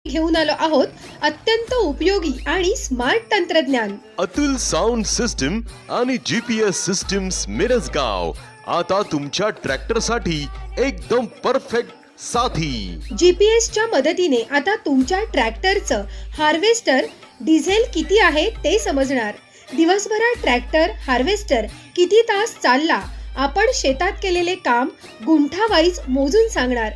घेऊन आलो आहोत अत्यंत उपयोगी आणि स्मार्ट तंत्रज्ञान. अतुल साऊंड सिस्टम आणि GPS सिस्टम्स मिरजगाव आता तुमच्या ट्रॅक्टरसाठी एकदम परफेक्ट साथी. जीपीएसच्या मदतीने आता तुमच्या ट्रॅक्टरचं हार्वेस्टर डिझेल किती आहे ते समजणार. दिवसभरात ट्रॅक्टर हार्वेस्टर किती तास चालला, आपण शेतात केलेले काम गुंठावाईज मोजून सांगणार.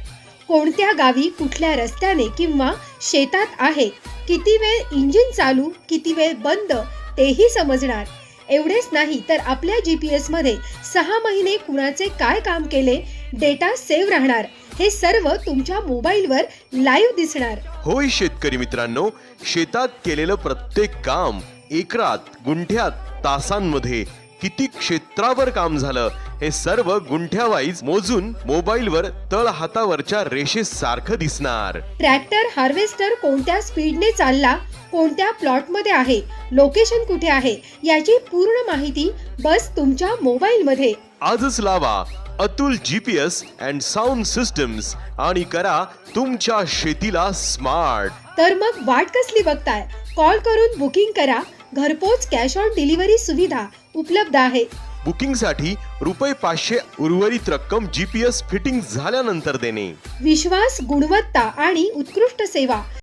कोणत्या गावी कुठल्या रस्त्याने किंवा शेतात आहे, किती वेळ इंजिन चालू, किती वेळ बंद तेही समजणार. एवढेच नाही तर आपल्या GPS मध्ये 6 महिने कुणाचे काय काम केले डेटा सेव्ह राहणार. हे सर्व तुमच्या मोबाईलवर लाईव्ह दिसणार. होय शेतकरी मित्रांनो, शेतात केलेलं प्रत्येक काम एकरात, गुंठ्यात, तासांमध्ये किती क्षेत्रावर काम झालं हे सर्व गुंठ्यावाईज मोजून मोबाईलवर तळ हातावरच्या रेषेसारखं दिसणार. ट्रॅक्टर हार्वेस्टर कोणत्या स्पीडने चालला, कोणत्या प्लॉटमध्ये आहे, लोकेशन कुठे आहे याची पूर्ण माहिती बस तुमच्या मोबाईलमध्ये. आजच लावा Atul GPS and sound systems आणि करा तुमच्या शेतीला स्मार्ट. तर मग वाट कसली बघताय? कॉल करून बुकिंग करा. घरपोच कॅश ऑन डिलिव्हरी सुविधा उपलब्ध आहे. बुकिंगसाठी ₹500 उर्वरित रक्कम GPS फिटिंग झाल्यानंतर देणे. विश्वास, गुणवत्ता आणि उत्कृष्ट सेवा